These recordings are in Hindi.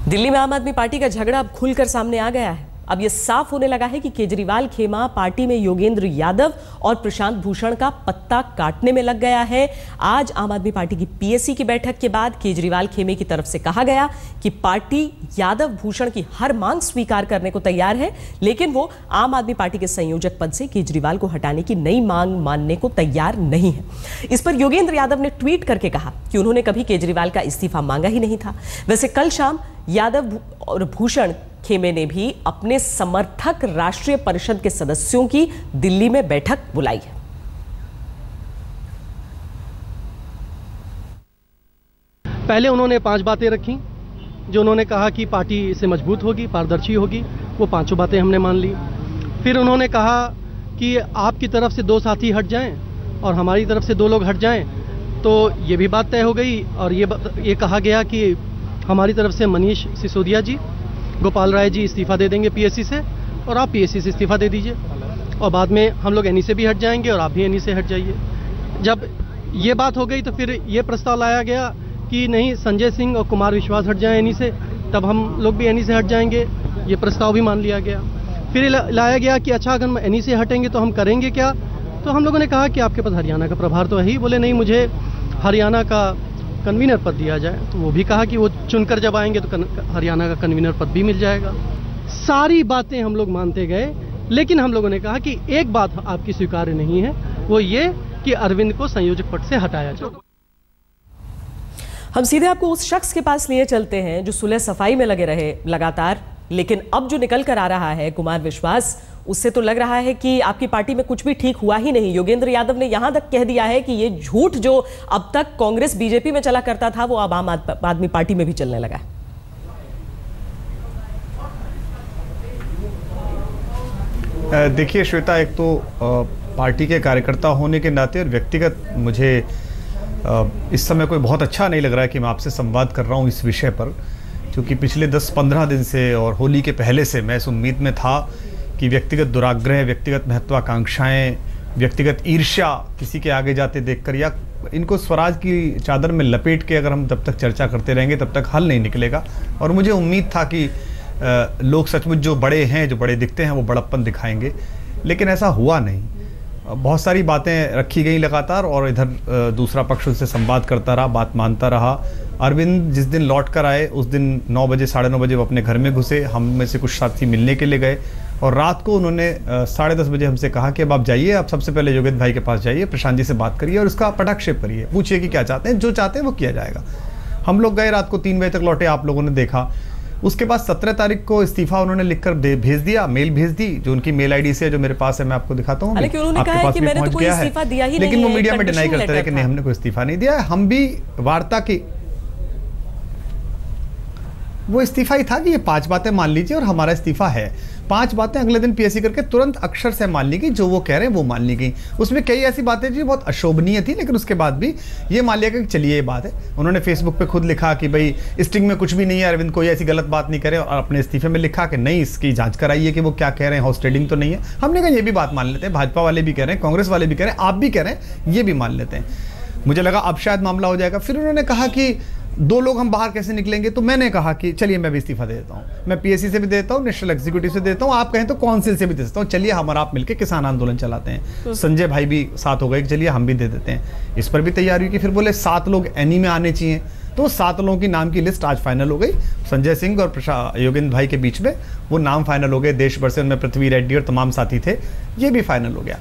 दिल्ली में आम आदमी पार्टी का झगड़ा अब खुलकर सामने आ गया है। अब यह साफ होने लगा है कि केजरीवाल खेमा पार्टी में योगेंद्र यादव और प्रशांत भूषण का पत्ता काटने में लग गया है। आज आम आदमी पार्टी की पीएसी की बैठक के बाद केजरीवाल खेमे की तरफ से कहा गया कि पार्टी यादव भूषण की हर मांग स्वीकार करने को तैयार है, लेकिन वो आम आदमी पार्टी के संयोजक पद से केजरीवाल को हटाने की नई मांग मानने को तैयार नहीं है। इस पर योगेंद्र यादव ने ट्वीट करके कहा कि उन्होंने कभी केजरीवाल का इस्तीफा मांगा ही नहीं था। वैसे कल शाम यादव और भूषण खेमे ने भी अपने समर्थक राष्ट्रीय परिषद के सदस्यों की दिल्ली में बैठक बुलाई है। पहले उन्होंने 5 बातें रखी जो उन्होंने कहा कि पार्टी से मजबूत होगी, पारदर्शी होगी। वो 5 बातें हमने मान ली। फिर उन्होंने कहा कि आपकी तरफ से 2 साथी हट जाएं और हमारी तरफ से 2 लोग हट जाएं, तो ये भी बात तय हो गई। और ये कहा गया कि हमारी तरफ से मनीष सिसोदिया जी, गोपाल राय जी इस्तीफा दे देंगे पीएससी से और आप पीएससी से इस्तीफा दे दीजिए, और बाद में हम लोग एनई से भी हट जाएंगे और आप भी एनई से हट जाइए। जब ये बात हो गई तो फिर ये प्रस्ताव लाया गया कि नहीं, संजय सिंह और कुमार विश्वास हट जाएं एनई से, तब हम लोग भी एनई से हट जाएंगे। ये प्रस्ताव भी मान लिया गया। फिर लाया गया कि अच्छा, अगर हम एनई से हटेंगे तो हम करेंगे क्या। तो हम लोगों ने कहा कि आपके पास हरियाणा का प्रभार तो है ही। बोले नहीं, मुझे हरियाणा का कन्वीनर पद दिया जाए। तो वो भी कहा कि वो चुनकर जब आएंगे तो हरियाणा का कन्वीनर पद भी मिल जाएगा। सारी बातें हम लोग मानते गए, लेकिन हम लोगों ने कहा कि एक बात आपकी स्वीकार्य नहीं है, वो ये कि अरविंद को संयोजक पद से हटाया जाए। हम सीधे आपको उस शख्स के पास लिए चलते हैं जो सुलह सफाई में लगे रहे लगातार, लेकिन अब जो निकल कर आ रहा है कुमार विश्वास, उससे तो लग रहा है कि आपकी पार्टी में कुछ भी ठीक हुआ ही नहीं। योगेंद्र यादव ने यहां तक कह दिया है कि ये झूठ जो अब तक कांग्रेस बीजेपी में चला करता था वो अब आम आदमी पार्टी में भी चलने लगा है। देखिए श्वेता, एक तो पार्टी के कार्यकर्ता होने के नाते और व्यक्तिगत मुझे इस समय कोई बहुत अच्छा नहीं लग रहा है कि मैं आपसे संवाद कर रहा हूँ इस विषय पर, क्योंकि पिछले 10-15 दिन से और होली के पहले से मैं इस उम्मीद में था कि व्यक्तिगत दुराग्रह, व्यक्तिगत महत्वाकांक्षाएं, व्यक्तिगत ईर्ष्या किसी के आगे जाते देखकर या इनको स्वराज की चादर में लपेट के अगर हम जब तक चर्चा करते रहेंगे तब तक हल नहीं निकलेगा। और मुझे उम्मीद था कि लोग सचमुच जो बड़े हैं, जो बड़े दिखते हैं, वो बड़प्पन दिखाएंगे, लेकिन ऐसा हुआ नहीं। बहुत सारी बातें रखी गई लगातार और इधर दूसरा पक्ष उनसे संवाद करता रहा, बात मानता रहा। अरविंद जिस दिन लौट कर आए उस दिन 9 बजे 9:30 बजे वो अपने घर में घुसे। हम में से कुछ साथी मिलने के लिए गए और रात को उन्होंने 10:30 बजे हमसे कहा कि अब आप जाइए, आप सबसे पहले योगेंद्र भाई के पास जाइए, प्रशांत जी से बात करिए और उसका पटाक्षेप करिए, पूछिए कि क्या चाहते हैं, जो चाहते हैं वो किया जाएगा। हम लोग गए, रात को 3 बजे तक लौटे, आप लोगों ने देखा। उसके बाद 17 तारीख को इस्तीफा उन्होंने लिखकर भेज दिया, मेल भेज दी, जो उनकी मेल आईडी से जो मेरे पास है, मैं आपको दिखाता हूँ, आपके पास भी पहुंच गया है। लेकिन वो मीडिया में डिनाई करते रहे कि नहीं, हमने कोई इस्तीफा नहीं दिया है। हम भी वार्ता की, वो इस्तीफा ही था कि ये 5 बातें मान लीजिए और हमारा इस्तीफा है। 5 बातें अगले दिन पीएससी करके तुरंत अक्षर से मान ली गई, जो वो कह रहे हैं वो मान ली गई। उसमें कई ऐसी बातें जो बहुत अशोभनीय थी, लेकिन उसके बाद भी ये मान लिया कि चलिए ये बात है। उन्होंने फेसबुक पे खुद लिखा कि भाई स्टिंग में कुछ भी नहीं है, अरविंद कोई ऐसी गलत बात नहीं करे, और अपने इस्तीफे में लिखा कि नहीं, इसकी जांच कराइए कि वो क्या कह रहे हैं, हाउस ट्रेडिंग तो नहीं है। हमने कहा ये भी बात मान लेते हैं, भाजपा वाले भी कह रहे हैं, कांग्रेस वाले भी कह रहे हैं, आप भी कह रहे हैं, ये भी मान लेते हैं। मुझे लगा अब शायद मामला हो जाएगा। फिर उन्होंने कहा कि 2 लोग हम बाहर कैसे निकलेंगे, तो मैंने कहा कि चलिए मैं भी इस्तीफा दे देता हूँ, मैं पीएससी से भी दे देता हूँ, नेशनल एग्जीक्यूटिव से देता हूँ, आप कहें तो काउंसिल से भी दे सकता हूँ, चलिए हम और आप मिलकर किसान आंदोलन चलाते हैं। संजय भाई भी साथ हो गए कि चलिए हम भी दे देते हैं। इस पर भी तैयारी हुई कि फिर बोले 7 लोग एनी में आने चाहिए, तो 7 लोगों की नाम की लिस्ट आज फाइनल हो गई। संजय सिंह और योगेंद्र भाई के बीच में वो नाम फाइनल हो गए। देश भर से उनमें पृथ्वी रेड्डी और तमाम साथी थे, ये भी फाइनल हो गया।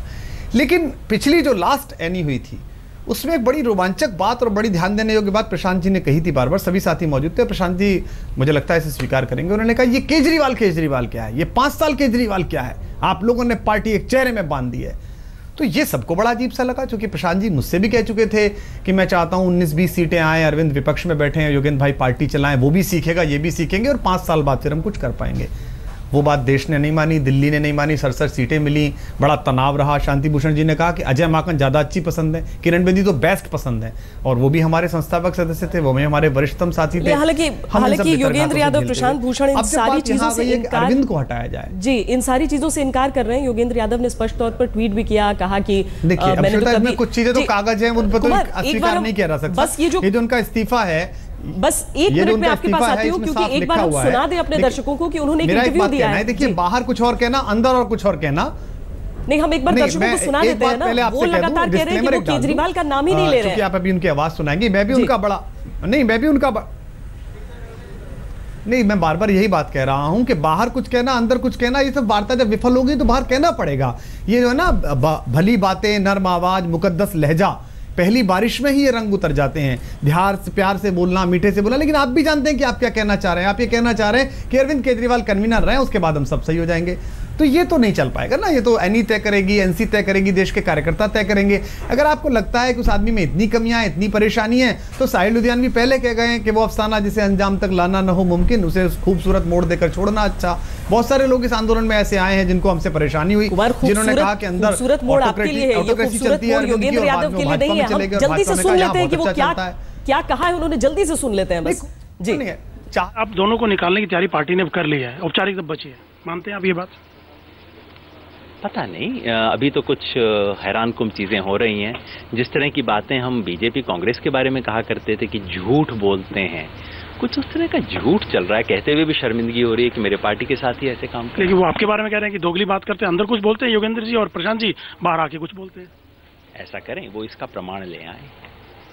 लेकिन पिछली जो लास्ट एनी हुई थी उसमें एक बड़ी रोमांचक बात और बड़ी ध्यान देने योग्य बात प्रशांत जी ने कही थी। बार बार सभी साथी मौजूद थे, प्रशांत जी मुझे लगता है इसे स्वीकार करेंगे। उन्होंने कहा ये केजरीवाल क्या है, ये 5 साल केजरीवाल क्या है, आप लोगों ने पार्टी एक चेहरे में बांध दी है। तो ये सबको बड़ा अजीब सा लगा, क्योंकि प्रशांत जी मुझसे भी कह चुके थे कि मैं चाहता हूँ 19-20 सीटें आए, अरविंद विपक्ष में बैठे हैं, योगेंद्र भाई पार्टी चलाएं, वो भी सीखेगा, ये भी सीखेंगे और 5 साल बाद फिर हम कुछ कर पाएंगे। वो बात देश ने नहीं मानी, दिल्ली ने नहीं मानी, 67 सीटें मिली, बड़ा तनाव रहा। शांति भूषण जी ने कहा कि अजय माकन ज़्यादा अच्छी पसंद है, किरण बेदी तो बेस्ट पसंद है, और वो भी हमारे संस्थापक सदस्य थे, वो भी हमारे वरिष्ठतम साथी थे। हालांकि योगेंद्र यादव, प्रशांत भूषण इन सारी चीजों से इनकार, अरविंद को हटाया जाए जी, इन सारी चीजों से इनकार कर रहे हैं। योगेंद्र यादव ने स्पष्ट तौर पर ट्वीट भी किया, कहा कि देखिए कुछ चीजें तो कागज है, उन पर तो अस्वीकार नहीं किया जा सकता। बस ये जो उनका इस्तीफा है, बस एक मिनट में आपके पास आती हूँ, क्योंकि एक बार हम सुना दें अपने दर्शकों को कि उन्होंने एक इंटरव्यू दिया है। देखिए, बाहर कुछ और कहना, अंदर और कुछ और कहना। नहीं, हम एक बार दर्शकों को सुना देते हैं ना। वो लगातार कह रहे हैं कि वो केजरीवाल का नाम ही नहीं ले रहे हैं। आप अभी उनकी आवाज सुनाएंगे, मैं भी उनका बड़ा नहीं, मैं बार बार यही बात कह रहा हूं कि बाहर कुछ कहना, अंदर कुछ कहना, ये सब वार्ता जब विफल होगी तो बाहर कहना पड़ेगा। ये जो है ना, भली बातें, नर्म आवाज, मुकद्दस लहजा, पहली बारिश में ही ये रंग उतर जाते हैं। प्यार से बोलना, मीठे से बोलना। लेकिन आप भी जानते हैं कि आप क्या कहना चाह रहे हैं। आप ये कहना चाह रहे हैं कि अरविंद केजरीवाल कन्वीनर रहे, उसके बाद हम सब सही हो जाएंगे। तो ये तो नहीं चल पाएगा ना। ये तो एनई तय करेगी, एनसी तय करेगी, देश के कार्यकर्ता तय करेंगे। अगर आपको लगता है कि उस आदमी में इतनी कमियां, इतनी परेशानी है, तो साहिल लुधियानवी पहले कह गए कि वो अफसाना जिसे अंजाम तक लाना न हो मुमकिन, उसे खूबसूरत मोड़ देकर छोड़ना अच्छा। बहुत सारे लोग इस आंदोलन में ऐसे आए हैं जिनको हमसे परेशानी हुई, जिन्होंने कहा कि अंदर ऑटोक्रेसी चलती है, योगेंद्र यादव के लिए नहीं है। हम जल्दी से सुन लेते हैं कि वो क्या कहा है उन्होंने, जल्दी से सुन लेते हैं बस। जी, आप दोनों को निकालने की तैयारी पार्टी ने कर ली है, औपचारिक तब बची है, मानते हैं आप ये बात? पता नहीं, अभी तो कुछ हैरानकुन चीज़ें हो रही हैं। जिस तरह की बातें हम बीजेपी कांग्रेस के बारे में कहा करते थे कि झूठ बोलते हैं, कुछ उस तरह का झूठ चल रहा है। कहते हुए भी शर्मिंदगी हो रही है कि मेरे पार्टी के साथ ही ऐसे काम कर। लेकिन वो आपके बारे में कह रहे हैं कि दोगली बात करते हैं, अंदर कुछ बोलते हैं योगेंद्र जी, और प्रशांत जी बाहर आके कुछ बोलते हैं। ऐसा करें, वो इसका प्रमाण ले आए।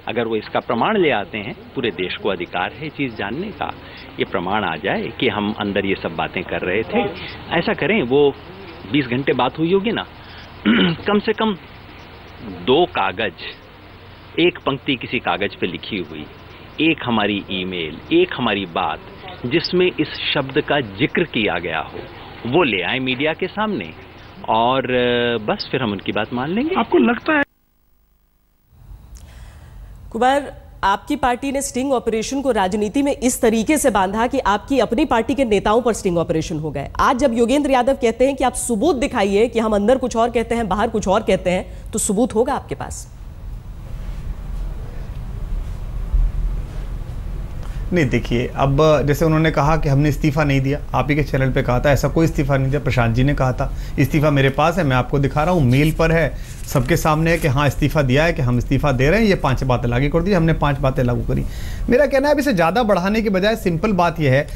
अगर वो इसका प्रमाण ले आते हैं, पूरे देश को अधिकार है चीज़ जानने का, ये प्रमाण आ जाए कि हम अंदर ये सब बातें कर रहे थे। ऐसा करें, वो 20 घंटे बात हुई होगी ना, कम से कम 2 कागज, एक पंक्ति किसी कागज पे लिखी हुई, एक हमारी ईमेल, एक हमारी बात जिसमें इस शब्द का जिक्र किया गया हो, वो ले आए मीडिया के सामने, और बस फिर हम उनकी बात मान लेंगे। आपको लगता है कुमार, आपकी पार्टी ने स्टिंग ऑपरेशन को राजनीति में इस तरीके से बांधा कि आपकी अपनी पार्टी के नेताओं पर स्टिंग ऑपरेशन हो गए। आज जब योगेंद्र यादव कहते हैं कि आप सबूत दिखाइए कि हम अंदर कुछ और कहते हैं, बाहर कुछ और कहते हैं, तो सबूत होगा आपके पास? नहीं, देखिए, अब जैसे उन्होंने कहा कि हमने इस्तीफा नहीं दिया, आप ही के चैनल पे कहा था, ऐसा कोई इस्तीफा नहीं दिया। प्रशांत जी ने कहा था इस्तीफा मेरे पास है, मैं आपको दिखा रहा हूँ, मेल पर है, सबके सामने है कि हाँ इस्तीफा दिया है, कि हम इस्तीफा दे रहे हैं। ये 5 बातें लागू कर दी, हमने 5 बातें लागू करी। मेरा कहना है, अब इसे ज़्यादा बढ़ाने के बजाय सिंपल बात यह है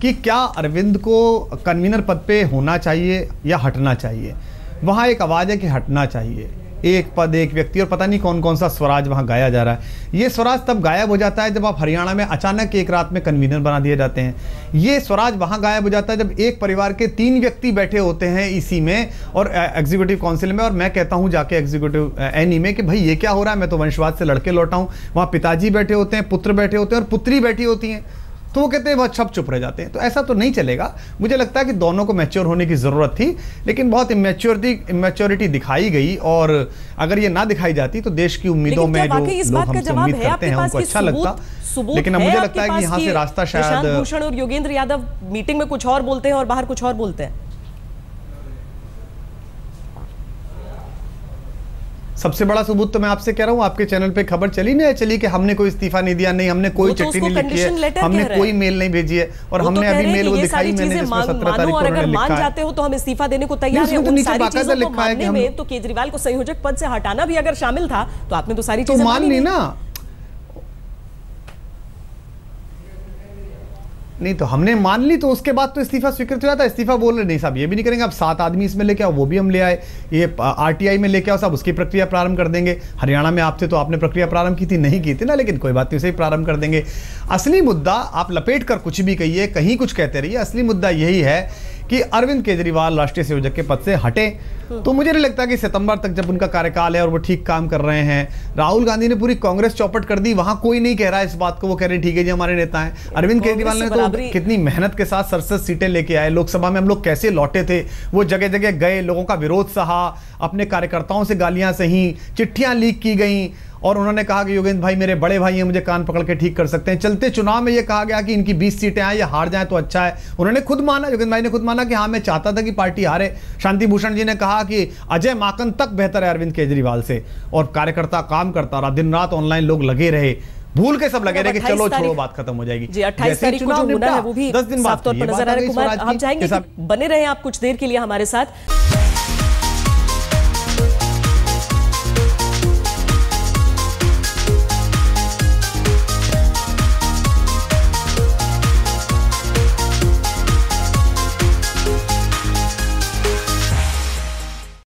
कि क्या अरविंद को कन्वीनर पद पे होना चाहिए या हटना चाहिए। वहाँ एक आवाज़ है कि हटना चाहिए, एक पद एक व्यक्ति, और पता नहीं कौन कौन सा स्वराज वहाँ गाया जा रहा है। ये स्वराज तब गायब हो जाता है जब आप हरियाणा में अचानक एक रात में कन्वीनर बना दिए जाते हैं। ये स्वराज वहाँ गायब हो जाता है जब एक परिवार के 3 व्यक्ति बैठे होते हैं इसी में और एग्जीक्यूटिव काउंसिल में, और मैं कहता हूँ जाके एग्जीक्यूटिव एनई में कि भाई ये क्या हो रहा है, मैं तो वंशवाद से लड़के लौटा हूँ। वहाँ पिताजी बैठे होते हैं, पुत्र बैठे होते हैं और पुत्री बैठी होती हैं, तो वो कहते हैं बहुत छप चुप रह जाते हैं। तो ऐसा तो नहीं चलेगा। मुझे लगता है कि दोनों को मैच्योर होने की ज़रूरत थी, लेकिन बहुत इमेच्योरिटी दिखाई गई, और अगर ये ना दिखाई जाती तो देश की उम्मीदों में जो लोग हमसे उम्मीद करते हैं उनको अच्छा लगता। लेकिन अब मुझे लगता है कि यहाँ से रास्ता शायद प्रशांत भूषण और योगेंद्र यादव मीटिंग में कुछ और बोलते हैं और बाहर कुछ और बोलते हैं। सबसे बड़ा सबूत तो मैं आपसे कह रहा हूं, आपके चैनल पे खबर चली नहीं चली कि हमने कोई इस्तीफा नहीं दिया, नहीं हमने कोई चिट्ठी नहीं लिखी है, हमने कोई मेल नहीं भेजी है, और हमने अभी मेल वो दिखाई मैंने जिसमें 17 तारीख को उन्होंने लिखा है। मान जाते हो तो हम इस्तीफा देने को तैयार हैं। उन सारी चीजों को मानने में तो केजरीवाल को संयोजक पद से हटाना भी अगर शामिल था तो आपने तो सारी चीजें मान ली ना। नहीं तो हमने मान ली, तो उसके बाद तो इस्तीफा स्वीकृत हुआ था। इस्तीफा बोल रहे नहीं साहब ये भी नहीं करेंगे, अब 7 आदमी इसमें लेके आओ, वो भी हम ले आए, ये आरटीआई में लेके आओ साहब, उसकी प्रक्रिया प्रारंभ कर देंगे। हरियाणा में आप थे तो आपने प्रक्रिया प्रारंभ की थी, नहीं की थी ना, लेकिन कोई बात नहीं, उसे ही प्रारंभ कर देंगे। असली मुद्दा आप लपेट कर कुछ भी कहिए, कहीं कुछ कहते रहिए, असली मुद्दा यही है कि अरविंद केजरीवाल राष्ट्रीय संयोजक के पद से हटे। तो मुझे नहीं लगता कि सितंबर तक जब उनका कार्यकाल है और वो ठीक काम कर रहे हैं, राहुल गांधी ने पूरी कांग्रेस चौपट कर दी, वहां कोई नहीं कह रहा है इस बात को, वो कह रहे ठीक है जी हमारे नेता हैं। अरविंद केजरीवाल ने तो कितनी मेहनत के साथ 67 सीटें लेके आए, लोकसभा में हम लोग कैसे लौटे थे, वो जगह जगह गए, लोगों का विरोध सहा, अपने कार्यकर्ताओं से गालियां सही, चिट्ठियां लीक की गई, और उन्होंने कहा कि योगेंद्र भाई मेरे बड़े भाई हैं, मुझे कान पकड़ के ठीक कर सकते हैं। चलते चुनाव में ये कहा गया कि इनकी 20 सीटें आए या हार जाए तो अच्छा है। उन्होंने खुद माना, योगेंद्र भाई ने खुद माना कि हाँ मैं चाहता था कि पार्टी हारे। शांति भूषण जी ने कहा कि अजय माकन तक बेहतर है अरविंद केजरीवाल से, और कार्यकर्ता काम करता रहा, दिन रात ऑनलाइन लोग लगे रहे, भूल के सब लगे रहे कि चलो छोड़ो बात खत्म हो जाएगी। जी 28 तारीख को जो होना है वो भी 10 दिन बाद साफ तौर पर नजर आ रहा है। कुमार आप जाएंगे, बने रहे आप कुछ देर के लिए हमारे साथ।